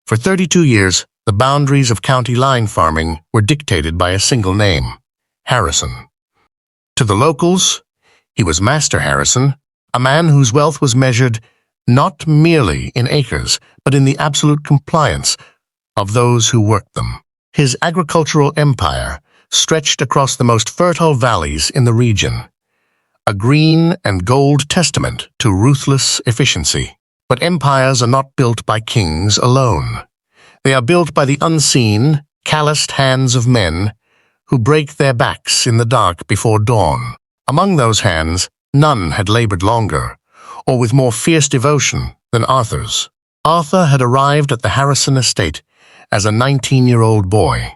For 32 years, the boundaries of county line farming were dictated by a single name, Harrison. To the locals, he was Master Harrison, a man whose wealth was measured not merely in acres, but in the absolute compliance of those who worked them. His agricultural empire stretched across the most fertile valleys in the region, a green and gold testament to ruthless efficiency. But empires are not built by kings alone. They are built by the unseen, calloused hands of men who break their backs in the dark before dawn. Among those hands, none had labored longer, or with more fierce devotion than Arthur's. Arthur had arrived at the Harrison estate as a 19-year-old boy,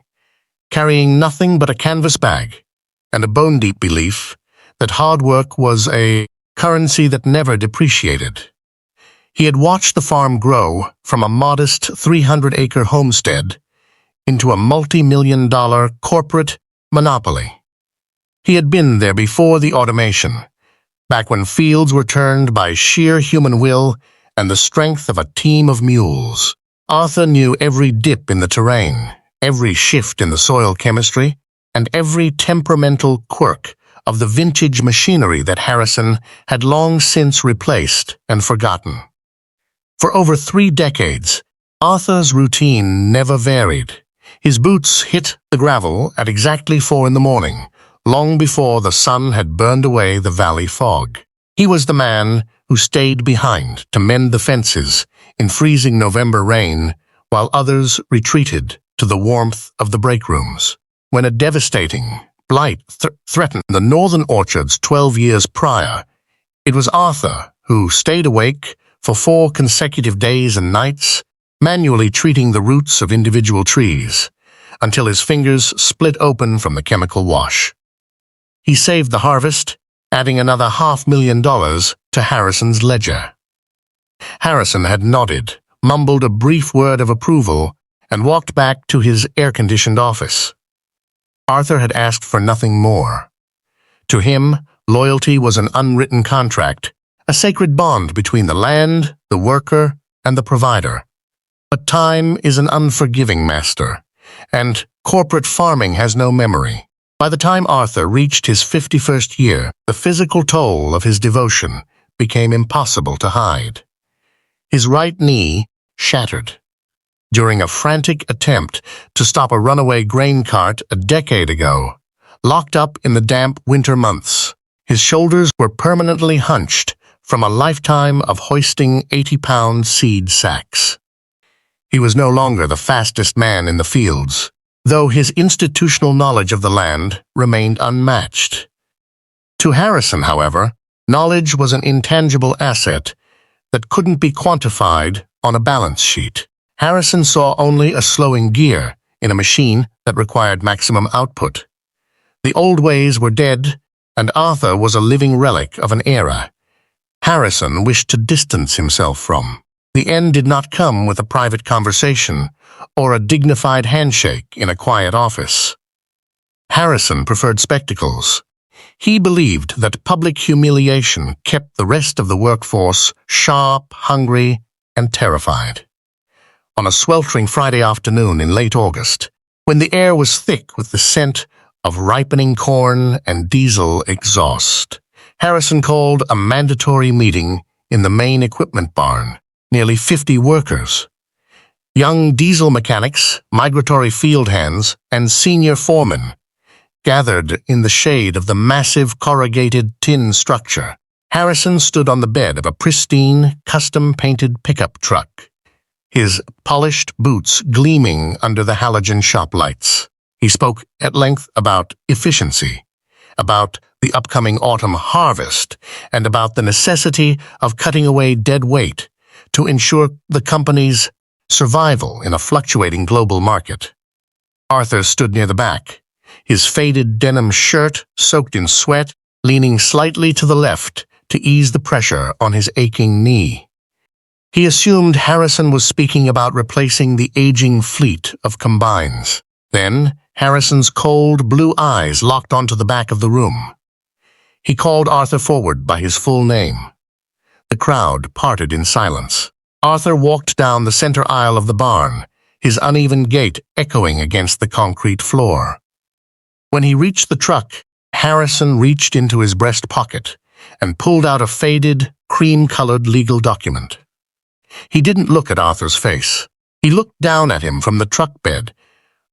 carrying nothing but a canvas bag and a bone-deep belief that hard work was a currency that never depreciated. He had watched the farm grow from a modest 300-acre homestead into a multi-million-dollar corporate monopoly. He had been there before the automation, back when fields were turned by sheer human will and the strength of a team of mules. Arthur knew every dip in the terrain, every shift in the soil chemistry, and every temperamental quirk of the vintage machinery that Harrison had long since replaced and forgotten. For over 3 decades, Arthur's routine never varied. His boots hit the gravel at exactly 4 in the morning, long before the sun had burned away the valley fog. He was the man who stayed behind to mend the fences in freezing November rain, while others retreated to the warmth of the break rooms. When a devastating blight threatened the northern orchards 12 years prior, it was Arthur who stayed awake for 4 consecutive days and nights, manually treating the roots of individual trees, until his fingers split open from the chemical wash. He saved the harvest, adding another $500,000 to Harrison's ledger. Harrison had nodded, mumbled a brief word of approval, and walked back to his air-conditioned office. Arthur had asked for nothing more. To him, loyalty was an unwritten contract, a sacred bond between the land, the worker, and the provider. But time is an unforgiving master, and corporate farming has no memory. By the time Arthur reached his 51st year, the physical toll of his devotion became impossible to hide. His right knee shattered during a frantic attempt to stop a runaway grain cart a decade ago, locked up in the damp winter months. His shoulders were permanently hunched from a lifetime of hoisting 80-pound seed sacks. He was no longer the fastest man in the fields, though his institutional knowledge of the land remained unmatched. To Harrison, however, knowledge was an intangible asset that couldn't be quantified on a balance sheet. Harrison saw only a slowing gear in a machine that required maximum output. The old ways were dead, and Arthur was a living relic of an era Harrison wished to distance himself from. The end did not come with a private conversation or a dignified handshake in a quiet office. Harrison preferred spectacles. He believed that public humiliation kept the rest of the workforce sharp, hungry, and terrified. On a sweltering Friday afternoon in late August, when the air was thick with the scent of ripening corn and diesel exhaust, Harrison called a mandatory meeting in the main equipment barn. Nearly 50 workers, young diesel mechanics, migratory field hands, and senior foremen, gathered in the shade of the massive corrugated tin structure. Harrison stood on the bed of a pristine, custom-painted pickup truck, his polished boots gleaming under the halogen shop lights. He spoke at length about efficiency, about the upcoming autumn harvest, and about the necessity of cutting away dead weight to ensure the company's survival in a fluctuating global market. Arthur stood near the back, his faded denim shirt soaked in sweat, leaning slightly to the left to ease the pressure on his aching knee. He assumed Harrison was speaking about replacing the aging fleet of combines. Then, Harrison's cold blue eyes locked onto the back of the room. He called Arthur forward by his full name. The crowd parted in silence. Arthur walked down the center aisle of the barn, his uneven gait echoing against the concrete floor. When he reached the truck, Harrison reached into his breast pocket and pulled out a faded, cream-colored legal document. He didn't look at Arthur's face. He looked down at him from the truck bed,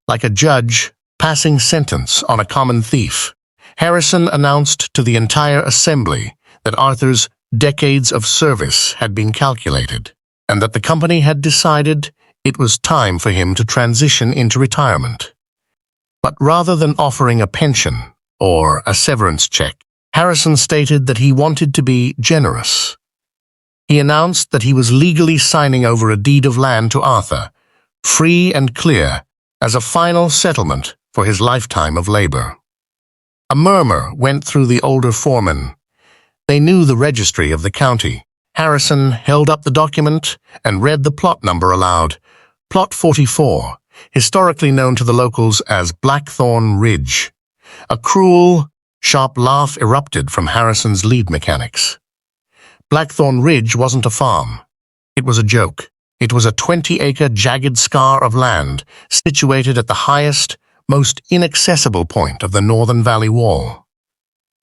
like a judge passing sentence on a common thief. Harrison announced to the entire assembly that Arthur's decades of service had been calculated, and that the company had decided it was time for him to transition into retirement. But rather than offering a pension or a severance check, Harrison stated that he wanted to be generous. He announced that he was legally signing over a deed of land to Arthur, free and clear, as a final settlement for his lifetime of labor. A murmur went through the older foremen. They knew the registry of the county. Harrison held up the document and read the plot number aloud. Plot 44, historically known to the locals as Blackthorn Ridge. A cruel, sharp laugh erupted from Harrison's lead mechanics. Blackthorn Ridge wasn't a farm. It was a joke. It was a 20-acre jagged scar of land situated at the highest, most inaccessible point of the northern valley wall.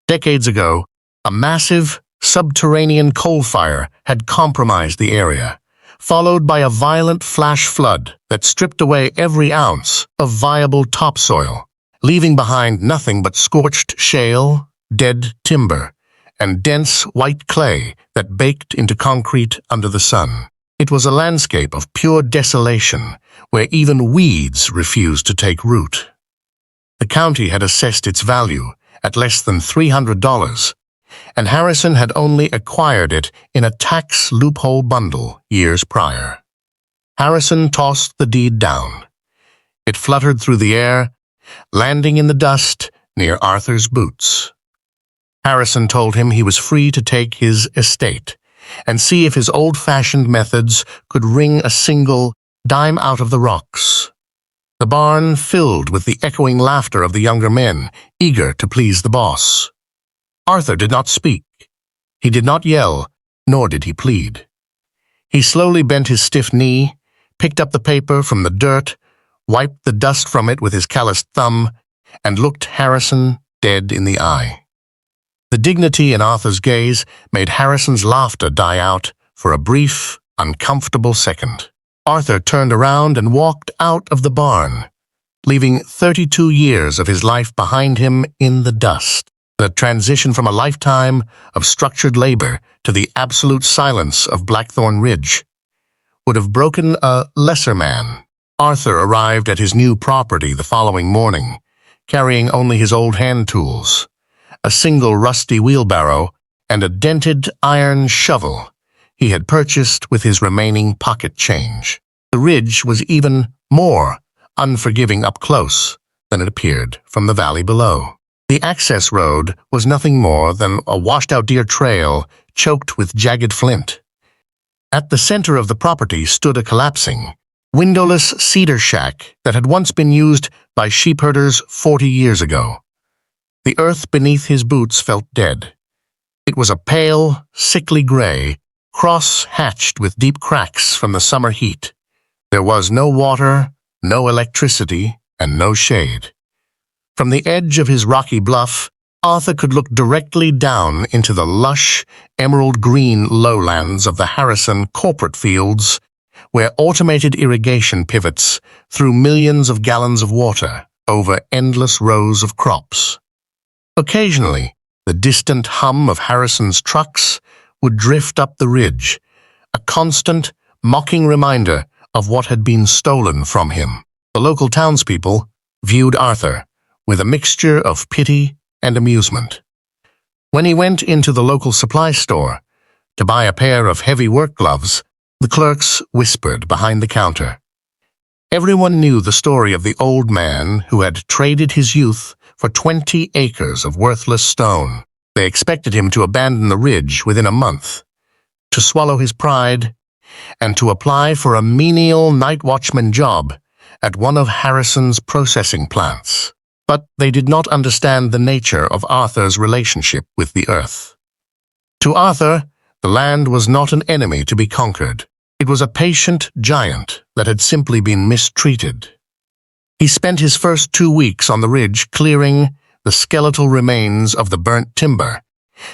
Decades ago, a massive, subterranean coal fire had compromised the area, followed by a violent flash flood that stripped away every ounce of viable topsoil, leaving behind nothing but scorched shale, dead timber, and dense white clay that baked into concrete under the sun. It was a landscape of pure desolation, where even weeds refused to take root. The county had assessed its value at less than $300, and Harrison had only acquired it in a tax loophole bundle years prior. Harrison tossed the deed down. It fluttered through the air, landing in the dust near Arthur's boots. Harrison told him he was free to take his estate and see if his old-fashioned methods could wring a single dime out of the rocks. The barn filled with the echoing laughter of the younger men, eager to please the boss. Arthur did not speak. He did not yell, nor did he plead. He slowly bent his stiff knee, picked up the paper from the dirt, wiped the dust from it with his calloused thumb, and looked Harrison dead in the eye. The dignity in Arthur's gaze made Harrison's laughter die out for a brief, uncomfortable second. Arthur turned around and walked out of the barn, leaving 32 years of his life behind him in the dust. The transition from a lifetime of structured labor to the absolute silence of Blackthorn Ridge would have broken a lesser man. Arthur arrived at his new property the following morning, carrying only his old hand tools, a single rusty wheelbarrow, and a dented iron shovel he had purchased with his remaining pocket change. The ridge was even more unforgiving up close than it appeared from the valley below. The access road was nothing more than a washed-out deer trail choked with jagged flint. At the center of the property stood a collapsing, windowless cedar shack that had once been used by sheep herders 40 years ago. The earth beneath his boots felt dead. It was a pale, sickly gray, cross-hatched with deep cracks from the summer heat. There was no water, no electricity, and no shade. From the edge of his rocky bluff, Arthur could look directly down into the lush, emerald-green lowlands of the Harrison corporate fields, where automated irrigation pivots threw millions of gallons of water over endless rows of crops. Occasionally, the distant hum of Harrison's trucks would drift up the ridge, a constant, mocking reminder of what had been stolen from him. The local townspeople viewed Arthur with a mixture of pity and amusement. When he went into the local supply store to buy a pair of heavy work gloves, the clerks whispered behind the counter. Everyone knew the story of the old man who had traded his youth for 20 acres of worthless stone. They expected him to abandon the ridge within a month, to swallow his pride, and to apply for a menial night watchman job at one of Harrison's processing plants. But they did not understand the nature of Arthur's relationship with the earth. To Arthur, the land was not an enemy to be conquered. It was a patient giant that had simply been mistreated. He spent his first 2 weeks on the ridge clearing the skeletal remains of the burnt timber,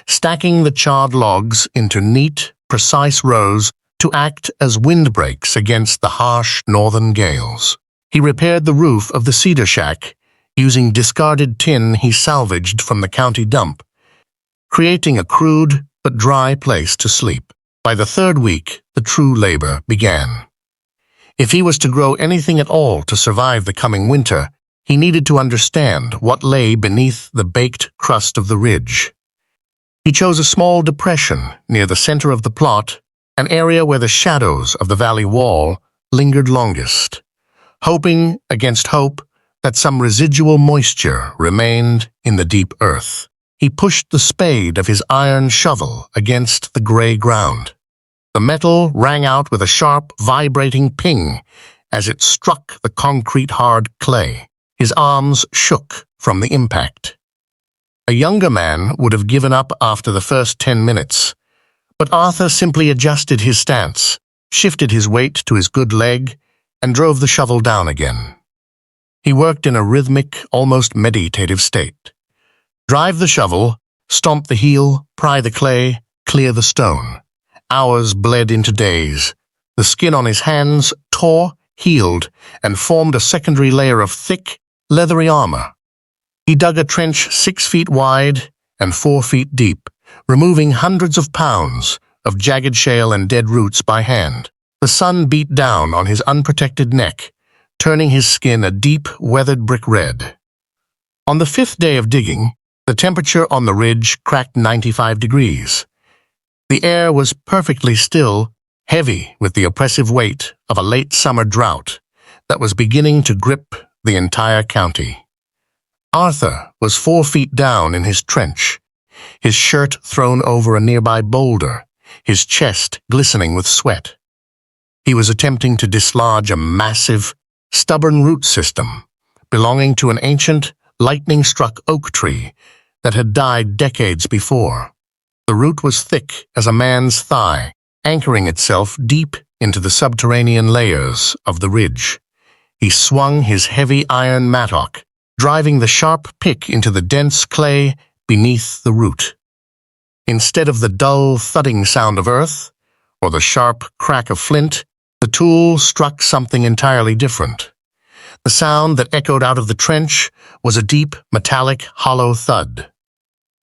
stacking the charred logs into neat, precise rows to act as windbreaks against the harsh northern gales. He repaired the roof of the cedar shack using discarded tin he salvaged from the county dump, creating a crude but dry place to sleep. By the 3rd week, the true labor began. If he was to grow anything at all to survive the coming winter, he needed to understand what lay beneath the baked crust of the ridge. He chose a small depression near the center of the plot, an area where the shadows of the valley wall lingered longest, hoping against hope that some residual moisture remained in the deep earth. He pushed the spade of his iron shovel against the gray ground. The metal rang out with a sharp, vibrating ping as it struck the concrete-hard clay. His arms shook from the impact. A younger man would have given up after the first 10 minutes, but Arthur simply adjusted his stance, shifted his weight to his good leg, and drove the shovel down again. He worked in a rhythmic, almost meditative state. Drive the shovel, stomp the heel, pry the clay, clear the stone. Hours bled into days. The skin on his hands tore, healed, and formed a secondary layer of thick, leathery armor. He dug a trench 6 feet wide and 4 feet deep, removing hundreds of pounds of jagged shale and dead roots by hand. The sun beat down on his unprotected neck, turning his skin a deep, weathered brick red. On the 5th day of digging, the temperature on the ridge cracked 95 degrees. The air was perfectly still, heavy with the oppressive weight of a late summer drought that was beginning to grip the entire county. Arthur was 4 feet down in his trench, his shirt thrown over a nearby boulder, his chest glistening with sweat. He was attempting to dislodge a massive, stubborn root system belonging to an ancient, lightning-struck oak tree that had died decades before. The root was thick as a man's thigh, anchoring itself deep into the subterranean layers of the ridge. He swung his heavy iron mattock, driving the sharp pick into the dense clay beneath the root. Instead of the dull, thudding sound of earth, or the sharp crack of flint, the tool struck something entirely different. The sound that echoed out of the trench was a deep, metallic, hollow thud.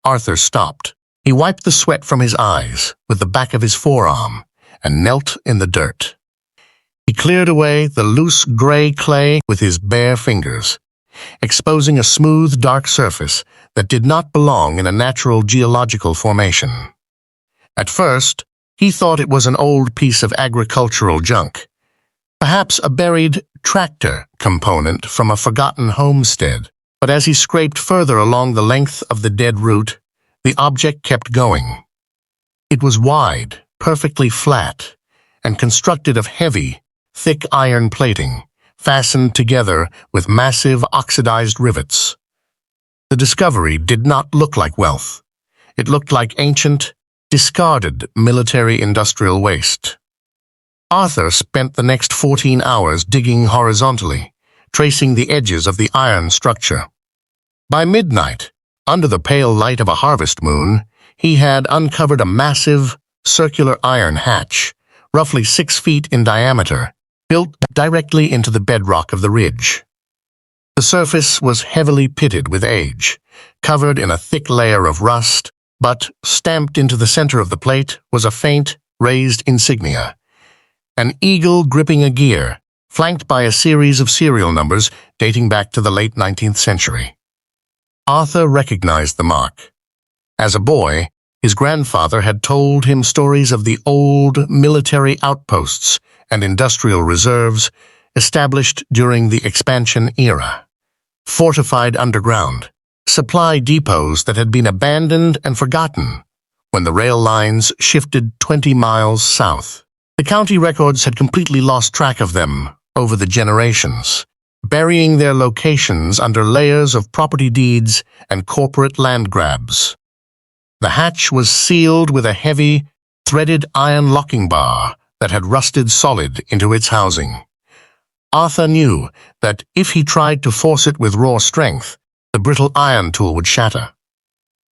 Arthur stopped. He wiped the sweat from his eyes with the back of his forearm and knelt in the dirt. He cleared away the loose gray clay with his bare fingers, exposing a smooth, dark surface that did not belong in a natural geological formation. At first, he thought it was an old piece of agricultural junk, perhaps a buried tractor component from a forgotten homestead. But as he scraped further along the length of the dead root, the object kept going. It was wide, perfectly flat, and constructed of heavy, thick iron plating, fastened together with massive oxidized rivets. The discovery did not look like wealth. It looked like ancient, discarded military-industrial waste. Arthur spent the next 14 hours digging horizontally, tracing the edges of the iron structure. By midnight, under the pale light of a harvest moon, he had uncovered a massive, circular iron hatch, roughly 6 feet in diameter, built directly into the bedrock of the ridge. The surface was heavily pitted with age, covered in a thick layer of rust, but stamped into the center of the plate was a faint, raised insignia, an eagle gripping a gear, flanked by a series of serial numbers dating back to the late 19th century. Arthur recognized the mark. As a boy, his grandfather had told him stories of the old military outposts and industrial reserves established during the expansion era. Fortified underground, supply depots that had been abandoned and forgotten when the rail lines shifted 20 miles south. The county records had completely lost track of them over the generations, burying their locations under layers of property deeds and corporate land grabs. The hatch was sealed with a heavy, threaded iron locking bar that had rusted solid into its housing. Arthur knew that if he tried to force it with raw strength, the brittle iron tool would shatter.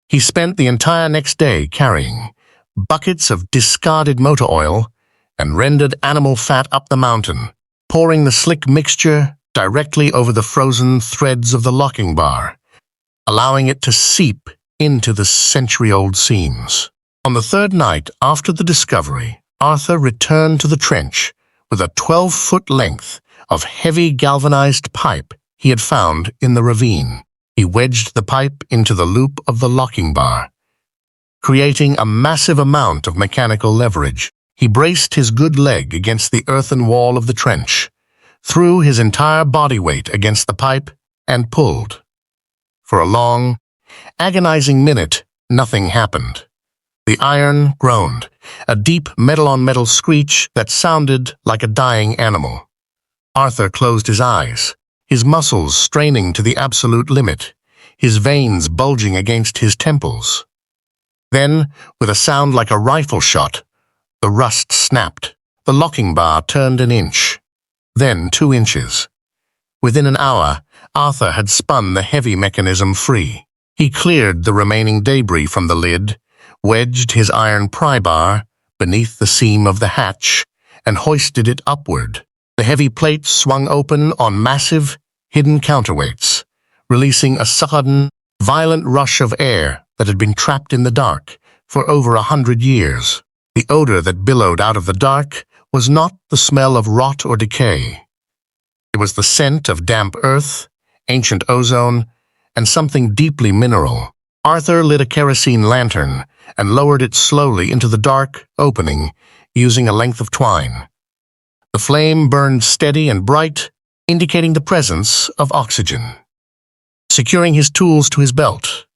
He spent the entire next day carrying buckets of discarded motor oil and rendered animal fat up the mountain, pouring the slick mixture directly over the frozen threads of the locking bar, allowing it to seep into the century-old seams. On the third night after the discovery, Arthur returned to the trench with a 12-foot length of heavy galvanized pipe he had found in the ravine. He wedged the pipe into the loop of the locking bar, creating a massive amount of mechanical leverage. He braced his good leg against the earthen wall of the trench, threw his entire body weight against the pipe, and pulled. For a long, agonizing minute, nothing happened. The iron groaned, a deep metal-on-metal screech that sounded like a dying animal. Arthur closed his eyes, his muscles straining to the absolute limit, his veins bulging against his temples. Then, with a sound like a rifle shot, the rust snapped. The locking bar turned an inch, then 2 inches. Within an hour, Arthur had spun the heavy mechanism free. He cleared the remaining debris from the lid, wedged his iron pry bar beneath the seam of the hatch, and hoisted it upward. The heavy plate swung open on massive, hidden counterweights, releasing a sudden, violent rush of air that had been trapped in the dark for over 100 years. The odor that billowed out of the dark was not the smell of rot or decay. It was the scent of damp earth, ancient ozone, and something deeply mineral. Arthur lit a kerosene lantern and lowered it slowly into the dark opening using a length of twine. The flame burned steady and bright, indicating the presence of oxygen. Securing his tools to his belt,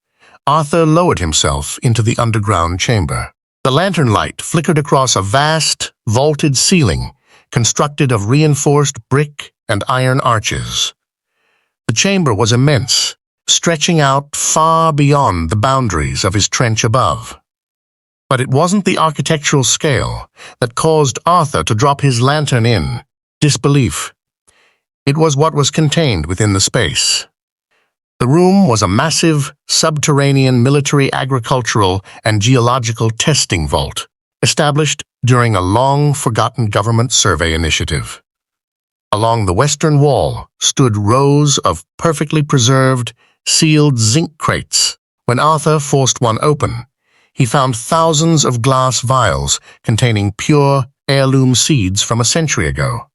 Arthur lowered himself into the underground chamber. The lantern light flickered across a vast, vaulted ceiling constructed of reinforced brick and iron arches. The chamber was immense, stretching out far beyond the boundaries of his trench above. But it wasn't the architectural scale that caused Arthur to drop his lantern in disbelief. It was what was contained within the space. The room was a massive, subterranean military, agricultural, and geological testing vault, established during a long-forgotten government survey initiative. Along the western wall stood rows of perfectly preserved, sealed zinc crates. When Arthur forced one open, he found thousands of glass vials containing pure heirloom seeds from a century ago.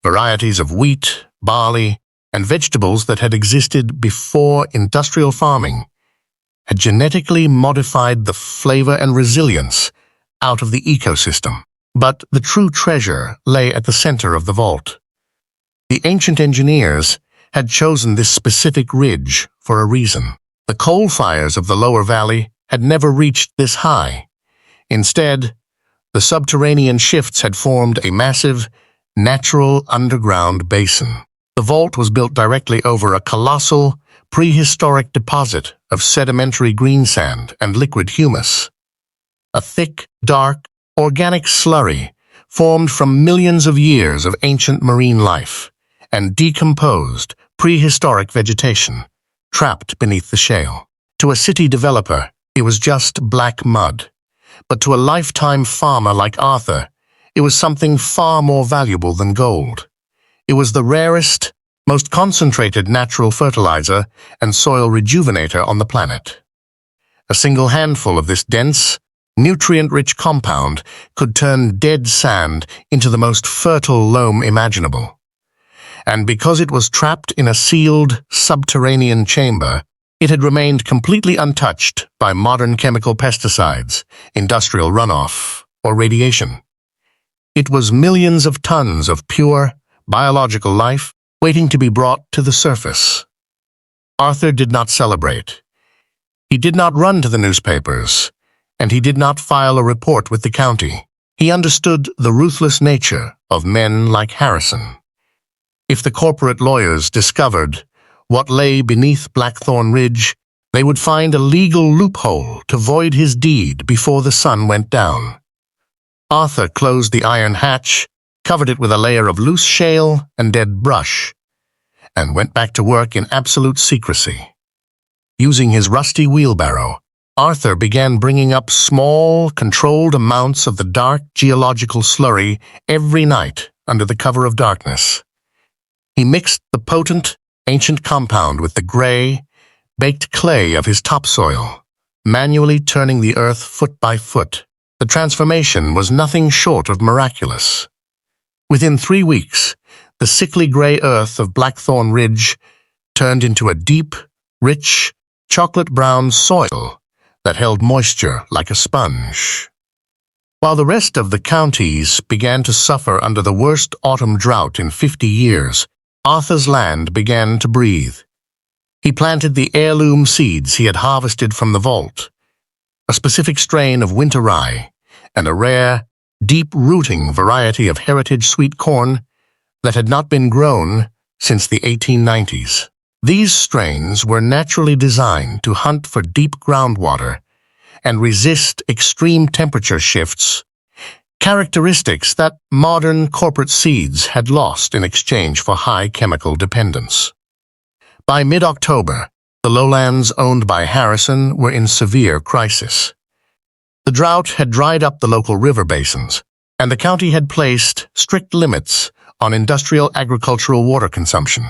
Varieties of wheat, barley, and vegetables that had existed before industrial farming had genetically modified the flavor and resilience out of the ecosystem. But the true treasure lay at the center of the vault. The ancient engineers had chosen this specific ridge for a reason. The coal fires of the lower valley had never reached this high. Instead, the subterranean shifts had formed a massive, natural underground basin. The vault was built directly over a colossal, prehistoric deposit of sedimentary greensand and liquid humus. A thick, dark, organic slurry formed from millions of years of ancient marine life and decomposed, prehistoric vegetation trapped beneath the shale. To a city developer, it was just black mud. But to a lifetime farmer like Arthur, it was something far more valuable than gold. It was the rarest, most concentrated natural fertilizer and soil rejuvenator on the planet. A single handful of this dense, nutrient-rich compound could turn dead sand into the most fertile loam imaginable. And because it was trapped in a sealed, subterranean chamber, it had remained completely untouched by modern chemical pesticides, industrial runoff, or radiation. It was millions of tons of pure, biological life waiting to be brought to the surface. Arthur did not celebrate. He did not run to the newspapers, and he did not file a report with the county. He understood the ruthless nature of men like Harrison. If the corporate lawyers discovered what lay beneath Blackthorn Ridge, they would find a legal loophole to void his deed before the sun went down. Arthur closed the iron hatch, covered it with a layer of loose shale and dead brush, and went back to work in absolute secrecy. Using his rusty wheelbarrow, Arthur began bringing up small, controlled amounts of the dark geological slurry every night under the cover of darkness. He mixed the potent, ancient compound with the gray, baked clay of his topsoil, manually turning the earth foot by foot. The transformation was nothing short of miraculous. Within 3 weeks, the sickly gray earth of Blackthorn Ridge turned into a deep, rich, chocolate-brown soil that held moisture like a sponge. While the rest of the counties began to suffer under the worst autumn drought in 50 years, Arthur's land began to breathe. He planted the heirloom seeds he had harvested from the vault, a specific strain of winter rye, and a rare, deep-rooting variety of heritage sweet corn that had not been grown since the 1890s. These strains were naturally designed to hunt for deep groundwater and resist extreme temperature shifts, characteristics that modern corporate seeds had lost in exchange for high chemical dependence. By mid-October, the lowlands owned by Harrison were in severe crisis. The drought had dried up the local river basins, and the county had placed strict limits on industrial agricultural water consumption.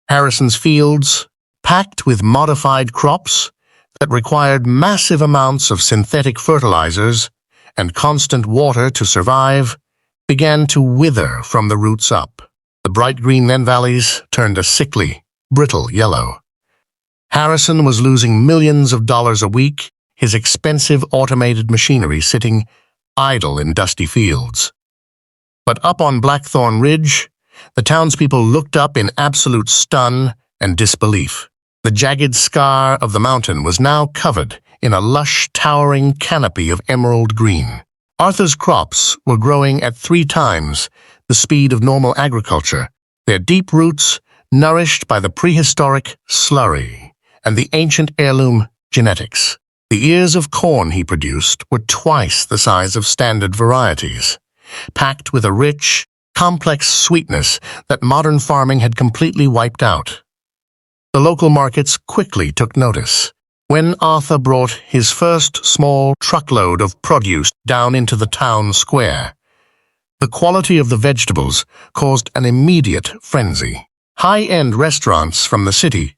Harrison's fields, packed with modified crops that required massive amounts of synthetic fertilizers and constant water to survive, began to wither from the roots up. The bright green then valleys turned a sickly, brittle yellow. Harrison was losing millions of dollars a week, his expensive automated machinery sitting idle in dusty fields. But up on Blackthorn Ridge, the townspeople looked up in absolute stun and disbelief. The jagged scar of the mountain was now covered in a lush, towering canopy of emerald green. Arthur's crops were growing at 3 times the speed of normal agriculture, their deep roots nourished by the prehistoric slurry and the ancient heirloom genetics. The ears of corn he produced were twice the size of standard varieties, packed with a rich, complex sweetness that modern farming had completely wiped out. The local markets quickly took notice. When Arthur brought his first small truckload of produce down into the town square, the quality of the vegetables caused an immediate frenzy. High-end restaurants from the city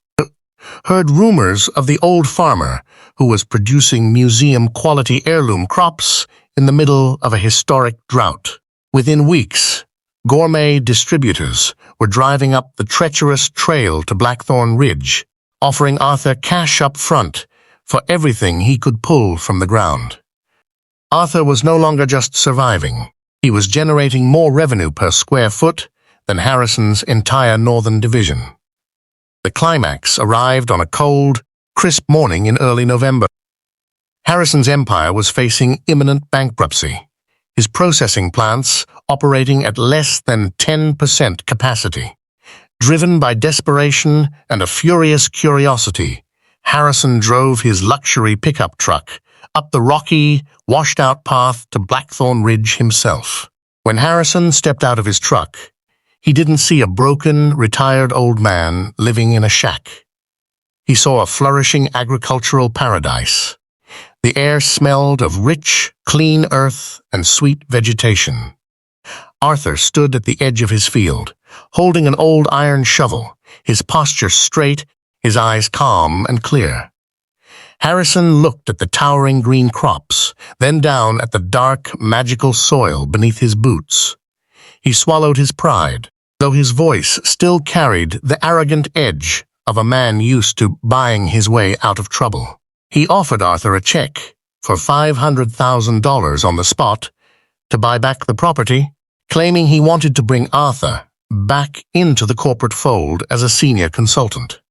heard rumors of the old farmer who was producing museum-quality heirloom crops in the middle of a historic drought. Within weeks, gourmet distributors were driving up the treacherous trail to Blackthorn Ridge, offering Arthur cash up front for everything he could pull from the ground. Arthur was no longer just surviving. He was generating more revenue per square foot than Harrison's entire northern division. The climax arrived on a cold, crisp morning in early November. Harrison's empire was facing imminent bankruptcy, his processing plants operating at less than 10% capacity. Driven by desperation and a furious curiosity, Harrison drove his luxury pickup truck up the rocky, washed-out path to Blackthorn Ridge himself. When Harrison stepped out of his truck, he didn't see a broken, retired old man living in a shack. He saw a flourishing agricultural paradise. The air smelled of rich, clean earth and sweet vegetation. Arthur stood at the edge of his field, holding an old iron shovel, his posture straight, his eyes calm and clear. Harrison looked at the towering green crops, then down at the dark, magical soil beneath his boots. He swallowed his pride, though his voice still carried the arrogant edge of a man used to buying his way out of trouble. He offered Arthur a check for $500,000 on the spot to buy back the property, claiming he wanted to bring Arthur back into the corporate fold as a senior consultant.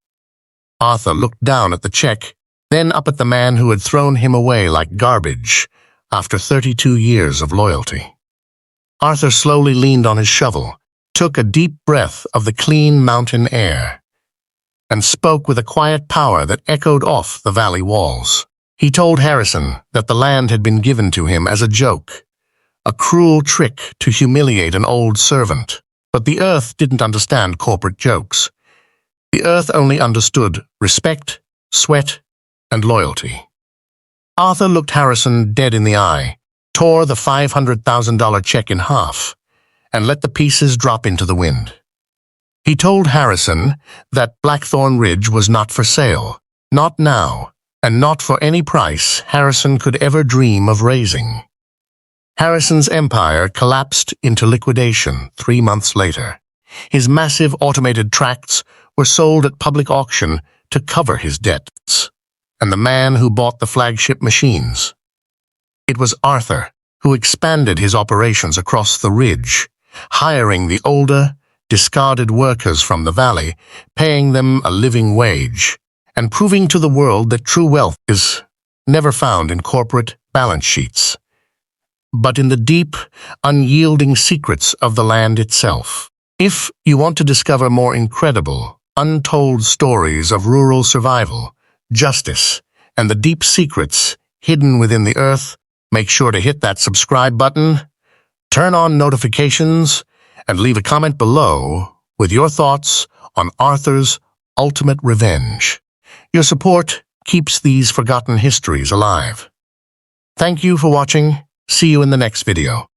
Arthur looked down at the check, then up at the man who had thrown him away like garbage after 32 years of loyalty. Arthur slowly leaned on his shovel, took a deep breath of the clean mountain air, and spoke with a quiet power that echoed off the valley walls. He told Harrison that the land had been given to him as a joke, a cruel trick to humiliate an old servant. But the Earth didn't understand corporate jokes. The Earth only understood respect, sweat, and loyalty. Arthur looked Harrison dead in the eye, tore the $500,000 check in half, and let the pieces drop into the wind. He told Harrison that Blackthorn Ridge was not for sale, not now, and not for any price Harrison could ever dream of raising. Harrison's empire collapsed into liquidation 3 months later. His massive automated tracts were sold at public auction to cover his debts, and the man who bought the flagship machines. It was Arthur who expanded his operations across the ridge, hiring the older, discarded workers from the valley, paying them a living wage, and proving to the world that true wealth is never found in corporate balance sheets, but in the deep, unyielding secrets of the land itself. If you want to discover more incredible, untold stories of rural survival, justice, and the deep secrets hidden within the earth, make sure to hit that subscribe button, turn on notifications, and leave a comment below with your thoughts on Arthur's ultimate revenge. Your support keeps these forgotten histories alive. Thank you for watching. See you in the next video.